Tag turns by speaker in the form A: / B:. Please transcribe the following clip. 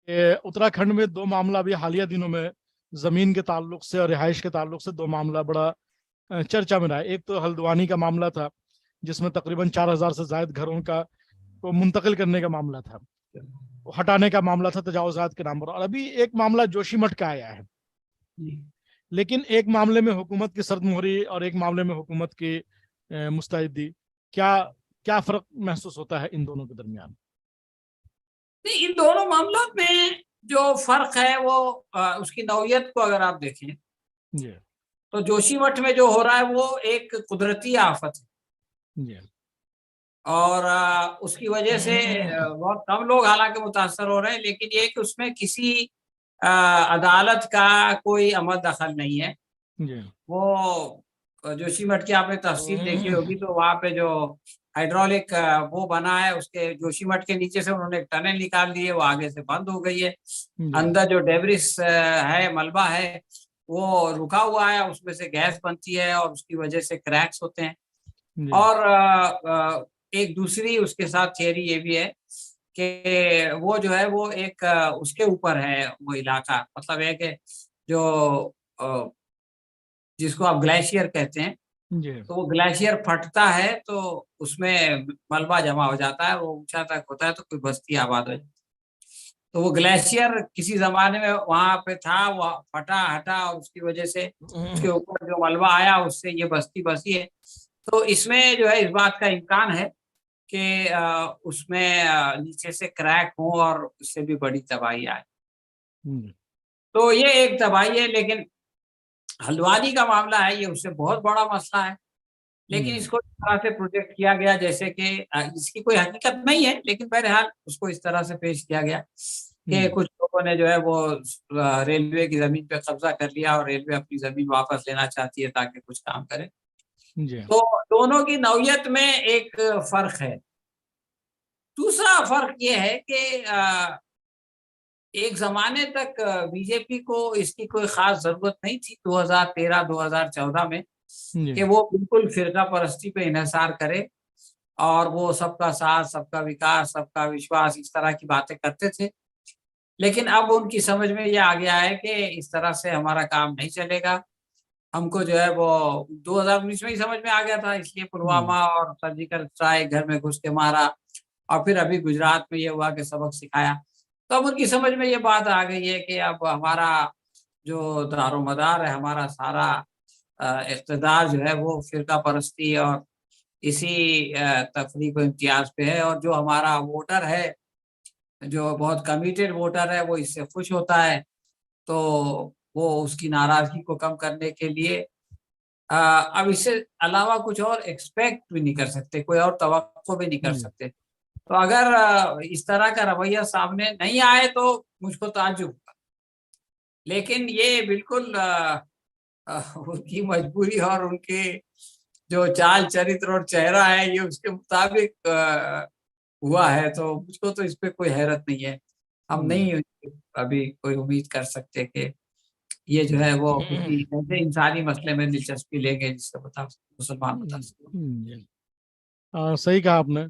A: उत्तराखंड में दो मामला अभी हालिया दिनों में जमीन के ताल्लुक से और रिहाइश के ताल्लुक से दो मामला बड़ा चर्चा में रहा है। एक तो हल्द्वानी का मामला था जिसमें तकरीबन 4,000 से ज्यादा घरों का को मुंतकिल करने का मामला था, हटाने का मामला था तजावुजात के नाम पर। और अभी एक मामला जोशीमठ का आया है, लेकिन एक मामले में हुकूमत की सर्दमोहरी और एक मामले में हुकूमत की मुस्तैदी। क्या क्या फर्क महसूस होता है इन दोनों के दरमियान?
B: नहीं, इन दोनों मामलों में जो फर्क है वो उसकी नौयत को अगर आप देखें
A: जी
B: तो जोशीमठ में जो हो रहा है वो एक कुदरती आफत है
A: जी
B: और उसकी वजह से बहुत कम लोग हालांकि मुतासर हो रहे हैं, लेकिन ये कि उसमें किसी अदालत का कोई अमल दखल नहीं है।
A: जी
B: वो जोशीमठ की आपने तफसील देखी होगी तो वहाँ पे जो हाइड्रोलिक वो बना है उसके जोशीमठ के नीचे से उन्होंने एक टनल निकाल दी है, वो आगे से बंद हो गई है।
A: जी
B: अंदर जो डेब्रिस है, मलबा है, वो रुका हुआ है, उसमें से गैस बनती है और उसकी वजह से क्रैक्स होते हैं।
A: जी
B: और एक दूसरी उसके साथ थियरी ये भी है कि वो जो है वो एक उसके ऊपर है वो इलाका, मतलब है कि जो अ, जिसको आप ग्लेशियर कहते हैं,
A: जी
B: तो वो ग्लेशियर फटता है तो उसमें मलबा जमा हो जाता है, वो ऊंचा तक होता है तो कोई बस्ती आबाद हो जाती है। तो वो ग्लेशियर किसी जमाने में वहां पे था, वो फटा हटा और उसकी वजह से उसके ऊपर जो मलबा आया उससे ये बस्ती बसी है। तो इसमें जो है इस बात का इम्कान है कि उसमें नीचे से क्रैक हो और उससे भी बड़ी तबाही आए। तो ये एक तबाही है, लेकिन हल्द्वानी का मामला है ये उससे बहुत बड़ा मसला है। लेकिन इसको इस तरह से प्रोजेक्ट किया गया जैसे कि इसकी कोई हकीकत नहीं है, लेकिन बहरहाल उसको इस तरह से पेश किया गया कि कुछ लोगों ने जो है वो रेलवे की जमीन पे कब्जा कर लिया और रेलवे अपनी जमीन वापस लेना चाहती है ताकि कुछ काम करे।
A: जी
B: तो दोनों की नौयत में एक फर्क है। दूसरा फर्क ये है कि एक जमाने तक बीजेपी को इसकी कोई खास जरूरत नहीं थी 2013-2014 में कि
A: जी
B: वो बिल्कुल फिरका परस्ती पे इन्हिसार करे और वो सबका साथ, सबका विकास, सबका विश्वास, इस तरह की बातें करते थे। लेकिन अब उनकी समझ में ये आ गया है कि इस तरह से हमारा काम नहीं चलेगा। हमको जो है वो 2019 में ही समझ में आ गया था, इसलिए पुलवामा और सर्जिकल स्ट्राइक, घर में घुस के मारा, और फिर अभी गुजरात में ये हुआ कि सबक सिखाया। तो अब उनकी समझ में ये बात आ गई है कि अब हमारा जो दारोमदार है, हमारा सारा इक़्तिदार जो है वो फ़िरका परस्ती और इसी तफ़रीक़ व इम्तियाज़ पे है, और जो हमारा वोटर है, जो बहुत कमिटेड वोटर है, वो इससे खुश होता है। तो वो उसकी नाराज़गी को कम करने के लिए अब इससे अलावा कुछ और एक्सपेक्ट भी नहीं कर सकते, कोई और तवक्को भी नहीं कर सकते। तो अगर इस तरह का रवैया सामने नहीं आए तो मुझको ताज्जुब होगा। लेकिन ये बिल्कुल उनकी मजबूरी और उनके जो चाल चरित्र और चेहरा है ये उसके मुताबिक हुआ है, तो मुझको तो इस पे कोई हैरत नहीं है। हम नहीं अभी कोई उम्मीद कर सकते कि ये जो है वो किसी ऐसे इंसानी मसले में दिलचस्पी लेंगे जिससे मुसलमान बता सकते।
A: सही कहा आपने।